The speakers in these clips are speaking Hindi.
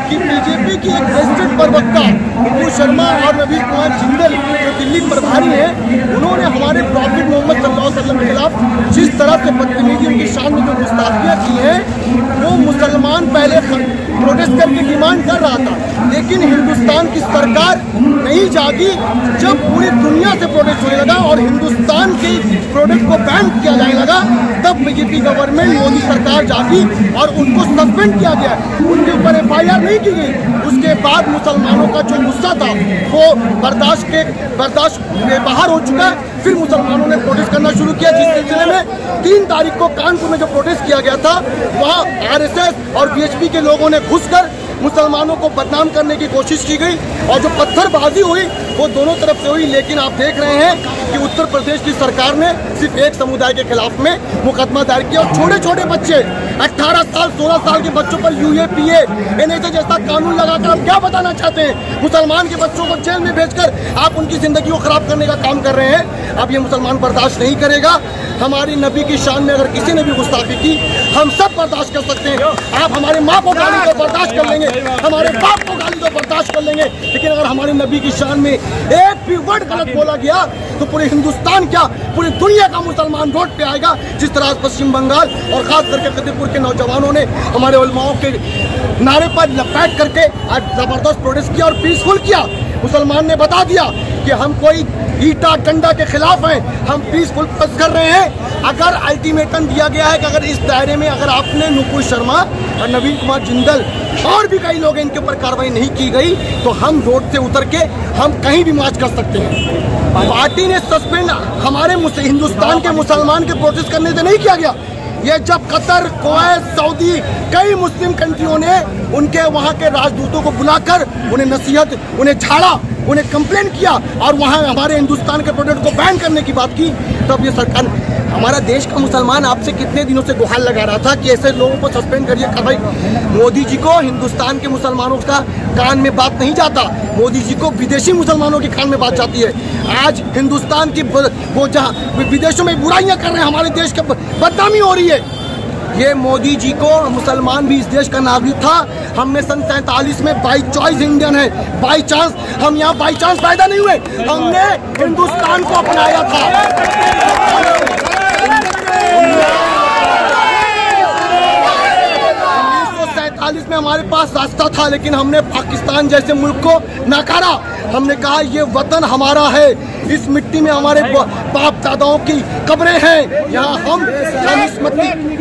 कि बीजेपी की एक वेस्टेड प्रवक्ता नुपुर शर्मा और नवीन कुमार जिंदल जो दिल्ली प्रभारी हैं, उन्होंने हमारे प्रॉफिट मोहम्मद सल्लल्लाहु अलैहि वसल्लम के खिलाफ जिस तरह से बदतमीजी उनकी शान में जो गुस्ताखियाँ की हैं, वो मुसलमान पहले प्रोटेस्ट करके डिमांड कर रहा था, लेकिन हिंदुस्तान की सरकार नहीं जागी। जब पूरी दुनिया से प्रोटेस्ट होने लगा और हिंदुस्तान के प्रोडक्ट को बैन किया जाने लगा, तब बीजेपी गवर्नमेंट मोदी सरकार जागी और उनको सस्पेंड किया गया। उनके ऊपर FIR नहीं की गई। उसके बाद मुसलमानों का जो गुस्सा था वो बर्दाश्त के बाहर हो चुका है। फिर मुसलमानों ने प्रोटेस्ट करना शुरू किया, जिस सिलसिले में 3 तारीख को कानपुर में जो प्रोटेस्ट किया गया था, वहाँ RSS और BHP के लोगों ने घुसकर मुसलमानों को बदनाम करने की कोशिश की गई और जो पत्थरबाजी हुई वो दोनों तरफ से हुई। लेकिन आप देख रहे हैं कि उत्तर प्रदेश की सरकार ने सिर्फ एक समुदाय के खिलाफ में मुकदमा दायर किया और छोटे छोटे बच्चे 18 साल 16 साल के बच्चों पर UAPA NHA जैसा कानून लगाकर आप क्या बताना चाहते हैं? मुसलमान के बच्चों को जेल में भेजकर आप उनकी जिंदगी को खराब करने का काम कर रहे हैं। अब ये मुसलमान बर्दाश्त नहीं करेगा। हमारी नबी की शान में अगर किसी ने भी गुस्ताखी की, हम सब बर्दाश्त कर सकते हैं। आप हमारे माँ को गाली तो बर्दाश्त कर लेंगे, हमारे बाप को गाली तो बर्दाश्त कर लेंगे, लेकिन अगर हमारे नबी की शान में एक भी वर्ड गलत बोला गया तो पूरे हिंदुस्तान क्या पूरी दुनिया का मुसलमान रोड पे आएगा। जिस तरह पश्चिम बंगाल और खास करके फतेहपुर के नौजवानों ने हमारे उलमाओं के नारे पर लपेट करके आज जबरदस्त प्रोटेस्ट किया और पीसफुल किया। मुसलमान ने बता दिया कि हम कोई ईटा डंडा के खिलाफ हैं, हम पीसफुल प्रोटेस्ट कर रहे हैं। अगर अल्टीमेटम दिया गया है कि अगर इस दायरे में अगर आपने नुपुर शर्मा और नवीन कुमार जिंदल और भी कई लोग इनके ऊपर कार्रवाई नहीं की गई तो हम रोड से उतर के हम कहीं भी मार्च कर सकते हैं। पार्टी ने सस्पेंड हमारे हिंदुस्तान के मुसलमान के प्रोटेस्ट करने से नहीं किया गया। ये जब कतर, कुवैत, सऊदी कई मुस्लिम कंट्रियों ने उनके वहाँ के राजदूतों को बुलाकर उन्हें नसीहत, उन्हें झाड़ा, उन्हें कंप्लेन किया और वहाँ हमारे हिंदुस्तान के प्रोडक्ट को बैन करने की बात की, तब ये सरकार हमारा देश का मुसलमान आपसे कितने दिनों से गुहार लगा रहा था कि ऐसे लोगों को सस्पेंड करिए। भाई मोदी जी को हिंदुस्तान के मुसलमानों का कान में बात नहीं जाता, मोदी जी को विदेशी मुसलमानों के कान में बात जाती है। आज हिंदुस्तान की वो जहाँ विदेशों में बुराइयां कर रहे हैं, हमारे देश की बदनामी हो रही है। ये मोदी जी को, मुसलमान भी इस देश का नागरिक था। हम में सन 47 में बाई चॉइस इंडियन है, बाई चांस हम यहाँ बाई चांस पैदा नहीं हुए, हमने हिंदुस्तान को अपनाया था। 1947 में हमारे पास रास्ता था, लेकिन हमने पाकिस्तान जैसे मुल्क को नकारा। हमने कहा ये वतन हमारा है, इस मिट्टी में हमारे बाप दादाओं की कब्रें हैं, यहाँ हम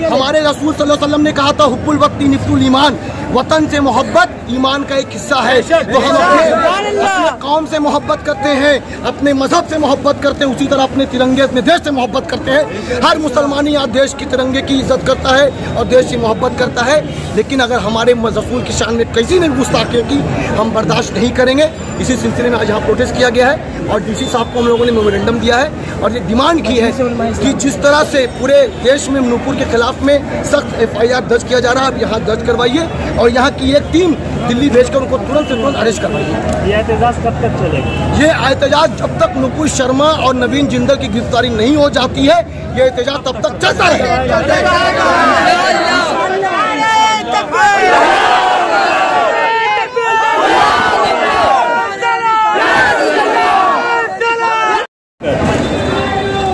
हमारे रसूल सल्लल्लाहु अलैहि वसल्लम ने कहा था हुब्बुल वतनी निस्फुल ईमान, वतन से मोहब्बत ईमान का एक हिस्सा है। तो हम अपने कौम से मोहब्बत करते हैं, अपने मजहब से मोहब्बत करते हैं, उसी तरह अपने तिरंगे, अपने देश से मोहब्बत करते हैं। हर मुसलमान यहाँ देश की तिरंगे की इज्जत करता है और देश की मोहब्बत करता है। लेकिन अगर हमारे रसूल की शान में किसी ने गुस्ताखी की, हम बर्दाश्त नहीं करेंगे। इसी सिलसिले में आज यहाँ प्रोटेस्ट किया गया है और DC साहब को हम लोगों ने मेमोरेंडम दिया है और ये डिमांड की है कि जिस तरह से पूरे देश में नुपुर के खिलाफ में सख्त FIR दर्ज किया जा रहा है, आप यहाँ दर्ज करवाइए और यहाँ की एक टीम दिल्ली भेजकर उनको तुरंत से तुरंत अरेस्ट करवाइए। ये एहतजाज कब तक चलेगा? ये एहतजाज जब तक नुपुर शर्मा और नवीन जिंदल की गिरफ्तारी नहीं हो जाती है, ये एहतजाज तब तक चलता रहेगा।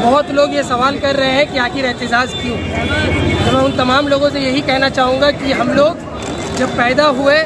बहुत लोग ये सवाल कर रहे हैं कि आखिर एहतजाज क्यों। तो मैं उन तमाम लोगों से यही कहना चाहूँगा कि हम लोग जब पैदा हुए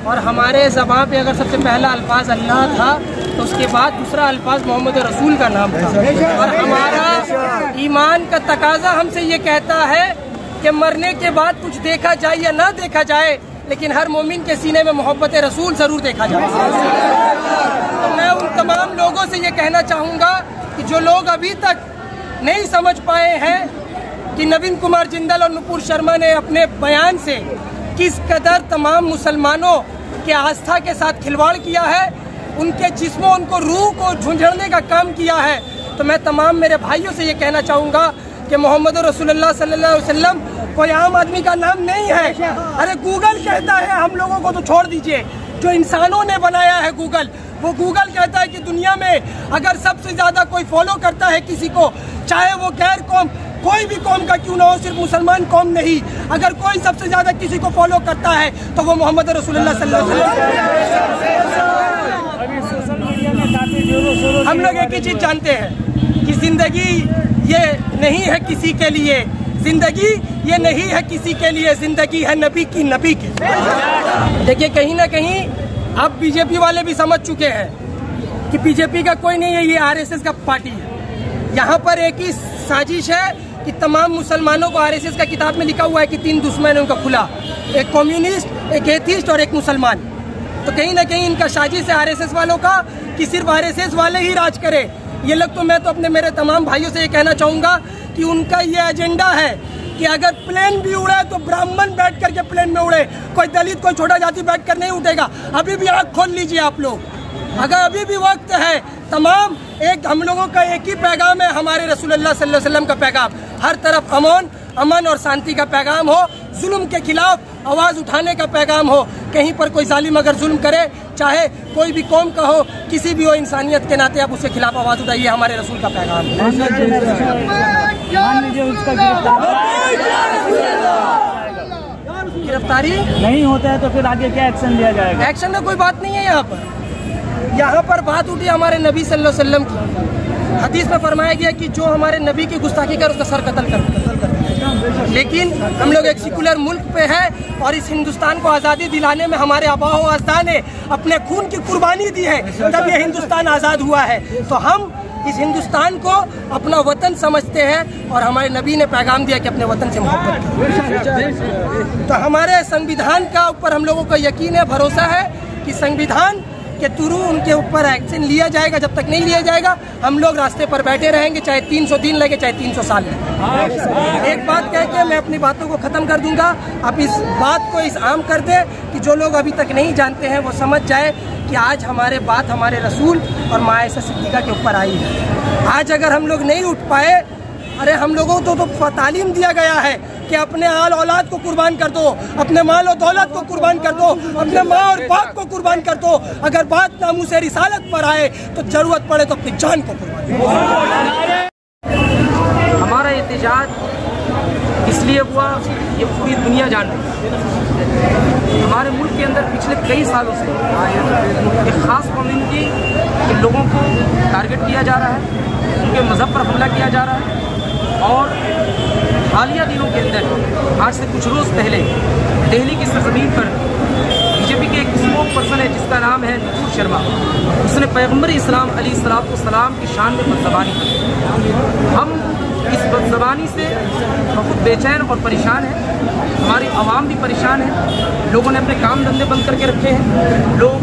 और हमारे ज़बान पे अगर सबसे पहला अल्फाज अल्लाह था तो उसके बाद दूसरा अल्फाज मोहम्मद रसूल का नाम था और हमारा ईमान का तकाजा हमसे ये कहता है कि मरने के बाद कुछ देखा जाए या ना देखा जाए, लेकिन हर मोमिन के सीने में मोहब्बत रसूल ज़रूर देखा जाए। तो मैं उन तमाम लोगों से ये कहना चाहूँगा कि जो लोग अभी तक नहीं समझ पाए हैं कि नवीन कुमार जिंदल और नुपुर शर्मा ने अपने बयान से किस कदर तमाम मुसलमानों के आस्था के साथ खिलवाड़ किया है, उनके जिस्मों, उनको रूह को झुंझड़ने का काम किया है, तो मैं तमाम मेरे भाइयों से ये कहना चाहूँगा कि मोहम्मद रसूलुल्लाह सल्लल्लाहु अलैहि वसल्लम कोई आम आदमी का नाम नहीं है। अरे गूगल कहता है, हम लोगों को तो छोड़ दीजिए, जो इंसानों ने बनाया है गूगल, वो गूगल कहता है कि दुनिया में अगर सबसे ज़्यादा कोई फॉलो करता है किसी को, चाहे वो गैर कौम कोई भी कौम का क्यों ना हो, सिर्फ मुसलमान कौम नहीं, अगर कोई सबसे ज्यादा किसी को फॉलो करता है तो वो मोहम्मद रसूलुल्लाह सल्लल्लाहु अलैहि वसल्लम। हम लोग एक ही चीज जानते हैं कि जिंदगी ये नहीं है किसी के लिए, जिंदगी ये नहीं है किसी के लिए, जिंदगी है नबी की, नबी की। देखिए कहीं ना कहीं अब बीजेपी वाले भी समझ चुके हैं कि बीजेपी का कोई नहीं है, ये आरएसएस का पार्टी है। यहाँ पर एक ही साजिश है कि तमाम मुसलमानों को, आरएसएस का किताब में लिखा हुआ है कि 3 दुश्मन है उनका खुला, एक कम्युनिस्ट, एक एथिस्ट और एक मुसलमान। तो कहीं ना कहीं इनका साजिश है आरएसएस वालों का कि सिर्फ आरएसएस वाले ही राज करे। ये लोग तो, मैं तो अपने मेरे तमाम भाइयों से ये कहना चाहूँगा कि उनका ये एजेंडा है कि अगर प्लेन भी उड़े तो ब्राह्मण बैठ करके प्लेन में उड़े, कोई दलित, कोई छोटा जाति बैठ कर नहीं उठेगा। अभी भी आँख खोल लीजिए आप लोग, अगर अभी भी वक्त है। तमाम एक हम लोगों का एक ही पैगाम है, हमारे रसूलुल्लाह सल्लल्लाहु अलैहि वसल्लम का पैगाम, हर तरफ अमन और शांति का पैगाम हो, जुल्म के खिलाफ आवाज़ उठाने का पैगाम हो। कहीं पर कोई जालिम अगर जुल्म करे, चाहे कोई भी कौम का हो, किसी भी हो, इंसानियत के नाते आप उसके खिलाफ आवाज़ उठाइए, हमारे रसूल का पैगाम है। गिरफ्तारी नहीं होता है तो फिर आगे क्या एक्शन लिया जाएगा? एक्शन का कोई बात नहीं है। यहाँ पर बात उठी हमारे नबी सल्लल्लाहु अलैहि वसल्लम की। हदीस में फरमाया गया कि जो हमारे नबी की गुस्ताखी कर उसका सर कत्ल कर। लेकिन हम लोग एक सेकुलर मुल्क पे है और इस हिंदुस्तान को आज़ादी दिलाने में हमारे आबा व अजदाद ने अपने खून की कुर्बानी दी है, तब ये हिंदुस्तान आज़ाद हुआ है। तो हम इस हिंदुस्तान को अपना वतन समझते हैं और हमारे नबी ने पैगाम दिया कि अपने वतन से मोहब्बत करें। तो हमारे संविधान का ऊपर हम लोगों का यकीन है, भरोसा है कि संविधान के थ्रू उनके ऊपर एक्शन लिया जाएगा। जब तक नहीं लिया जाएगा हम लोग रास्ते पर बैठे रहेंगे, चाहे 300 दिन लगे, चाहे 300 साल लगे। एक बात कह के मैं अपनी बातों को ख़त्म कर दूंगा। आप इस बात को इस आम कर दे कि जो लोग अभी तक नहीं जानते हैं वो समझ जाए कि आज हमारे बात हमारे रसूल और माँ आयशा सिद्दीक़ा के ऊपर आई है। आज अगर हम लोग नहीं उठ पाए, अरे हम लोगों को तो तालीम दिया गया है कि अपने आल औलाद को कुर्बान कर दो, अपने माल और दौलत को कुर्बान कर दो, अपने माँ और बाप को कुर्बान कर दो। अगर बात नामूस रिसालत पर आए तो जरूरत पड़े तो अपनी जान को कुर्बान करो। हमारा एहतजाज इसलिए हुआ, ये पूरी दुनिया जान रही है। हमारे मुल्क के अंदर पिछले कई सालों से एक ख़ास कम्युनिटी के लोगों को टारगेट किया जा रहा है, उनके मज़हब पर हमला किया जा रहा है। और हालिया दिनों के अंदर, आज से कुछ रोज़ पहले, दिल्ली की सरजमीन पर बीजेपी के एक स्पोक पर्सन है जिसका नाम है नुपुर शर्मा, उसने पैगम्बर इस्लाम अलैहिस्सलाम की शान में बदज़बानी की। हम इस बदज़बानी से बहुत बेचैन और परेशान हैं, हमारी आवाम भी परेशान है। लोगों ने अपने काम धंधे बंद करके रखे हैं। लोग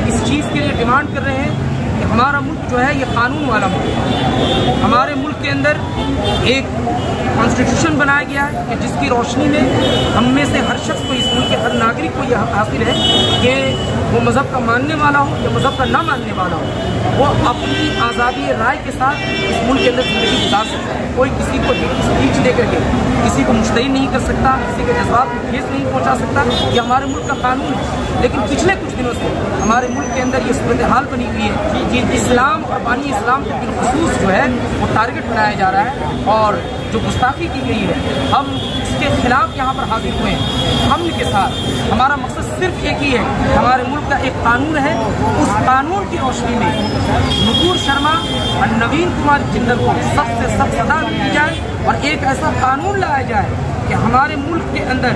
इस चीज़ के लिए डिमांड कर रहे हैं कि हमारा मुल्क जो है ये कानून वाला मुल्क है। हमारे मुल्क के अंदर एक कॉन्स्टिट्यूशन बनाया गया है कि जिसकी रोशनी में हम में से हर शख्स को, इस मुल्क के हर नागरिक को यह हासिल है कि वो मज़हब का मानने वाला हो या मज़हब का ना मानने वाला हो, वो अपनी आज़ादी राय के साथ इस मुल्क के अंदर ज़िंदगी गुजार सकता है। कोई किसी को स्पीच दे करके किसी को मुश्तहिद नहीं कर सकता, किसी के जज्बात को ठेस नहीं पहुँचा सकता। ये हमारे मुल्क का कानून है। लेकिन पिछले कुछ दिनों से हमारे मुल्क के अंदर ये सूरत हाल बनी हुई है कि इस्लाम और बानी इस्लाम को बिलखुसूस जो है वो टारगेट बनाया जा रहा है और जो गुस्ताखी की गई है, हम इसके खिलाफ यहाँ पर हाजिर हुए हैं। हम के साथ हमारा मकसद सिर्फ एक ही है, हमारे मुल्क का एक कानून है, उस कानून की रोशनी में नुपुर शर्मा और नवीन कुमार जिंदल को सख्त से सख्त सजा दी जाए और एक ऐसा कानून लाया जाए कि हमारे मुल्क के अंदर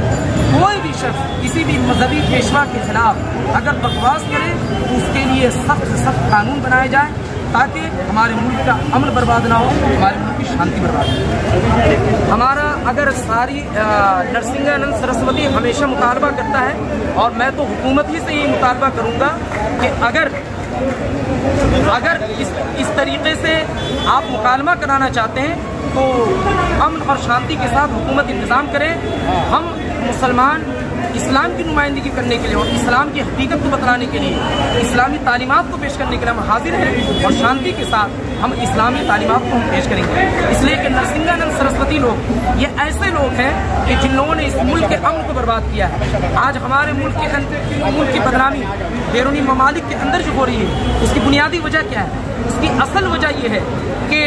कोई भी शख्स किसी भी मजहबी पेशवा के खिलाफ अगर बकवास करे तो उसके लिए सख्त से सख्त कानून बनाया जाए ताकि हमारे मुल्क का अमन बर्बाद ना हो, हमारे मुल्क की शांति बर्बाद हो। हमारा अगर सारी नरसिंहानंद सरस्वती हमेशा मुतालबा करता है और मैं तो हुकूमत ही से ये मुतालबा करूँगा कि अगर इस तरीके से आप मुकालमा कराना चाहते हैं तो अमन और शांति के साथ हुकूमत इंतज़ाम करे। हम मुसलमान इस्लाम की नुमाइंदगी करने के लिए और इस्लाम की हकीकत को बतलाने के लिए, इस्लामी तालीमात को पेश करने के लिए हम हाजिर हैं और शांति के साथ हम इस्लामी तालीमात को हम पेश करेंगे। इसलिए कि नरसिंहानंद सरस्वती लोग ये ऐसे लोग हैं कि जिन लोगों ने इस मुल्क के अमन को बर्बाद किया है। आज हमारे मुल्क की बदनामी बैरूनी ममालिक के अंदर जो हो रही है, उसकी बुनियादी वजह क्या है? उसकी असल वजह यह है कि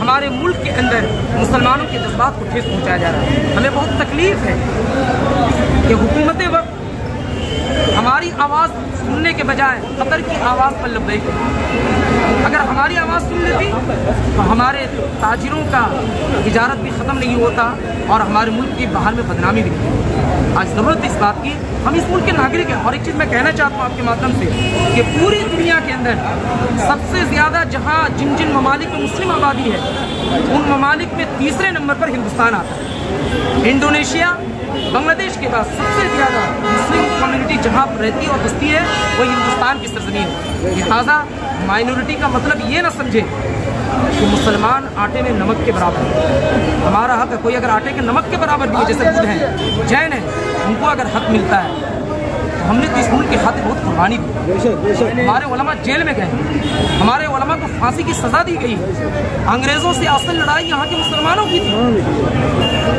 हमारे मुल्क के अंदर मुसलमानों के जज्बात को ठेस पहुँचाया जा रहा है। हमें बहुत तकलीफ है कि हुकूमत वक्त हमारी आवाज़ सुनने के बजाय कतर की आवाज़ पर लब्बैक है। अगर हमारी आवाज़ सुन लेती तो हमारे ताजिरों का तिजारत भी ख़त्म नहीं होता और हमारे मुल्क की बाहर में बदनामी भी नहीं। आज ज़रूरत है इस बात की, हम इस मुल्क के नागरिक हैं। और एक चीज़ मैं कहना चाहता हूँ आपके माध्यम से कि पूरी दुनिया के अंदर सबसे ज़्यादा जहाँ जिन जिन ममालिक में मुस्लिम आबादी है, उन ममालिक में तीसरे नंबर पर हिंदुस्तान आता है। इंडोनेशिया, बांग्लादेश के बाद सबसे ज़्यादा मुस्लिम कम्युनिटी जहाँ पर रहती है और बसती है वो हिंदुस्तान की सरजमीन है। लिहाजा माइनॉरिटी का मतलब ये ना समझे कि मुसलमान आटे में नमक के बराबर है। हमारा हक है, कोई अगर आटे के नमक के बराबर भी है, जैसे बुद्ध हैं, जैन हैं, उनको अगर हक मिलता है तो हमने तो इस मुल्क के खातिर बहुत कुर्बानी दी। हमारे उलमा जेल में गए, हमारे उलमा को फांसी की सज़ा दी गई। अंग्रेज़ों से असल लड़ाई यहाँ के मुसलमानों की थी।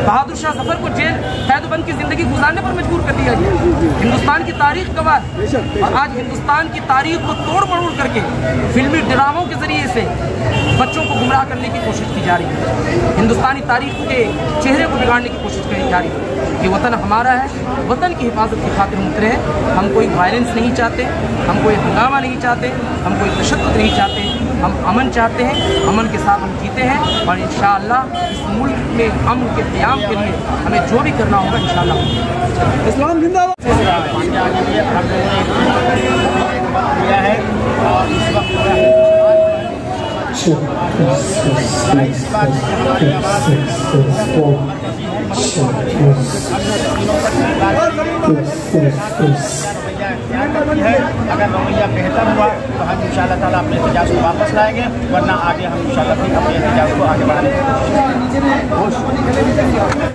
बहादुर शाह जफर को जेल कैदबंद की ज़िंदगी गुजारने पर मजबूर कर दिया गया। हिंदुस्तान की तारीख गवाह है। और आज हिंदुस्तान की तारीख को तोड़ मरोड़ करके फिल्मी ड्रामों के ज़रिए से बच्चों को गुमराह करने की कोशिश की जा रही है। हिंदुस्तानी तारीख के चेहरे को बिगाड़ने की कोशिश की जा रही है। ये वतन हमारा है, वतन की हिफाजत की खातिर हम उतरे हैं। हम कोई वायलेंस नहीं चाहते, हम कोई हंगामा नहीं चाहते, हम कोई तशद्दुद नहीं चाहते, हम अमन चाहते हैं। अमन के साथ हम जीते हैं और इंशाअल्लाह इस मुल्क में अमन के क़याम के लिए हमें जो भी करना होगा इंशाअल्लाह। इस्लाम जिंदाबाद। किया है और इस वक्त अगर रवैया बेहतर हुआ तो हम इंशाअल्लाह ताला अपने एहतजाज को वापस लाएंगे, वरना आगे हम इंशाअल्लाह फिर अपने एहतजाज को आगे बढ़ाने की कोशिश करेंगे।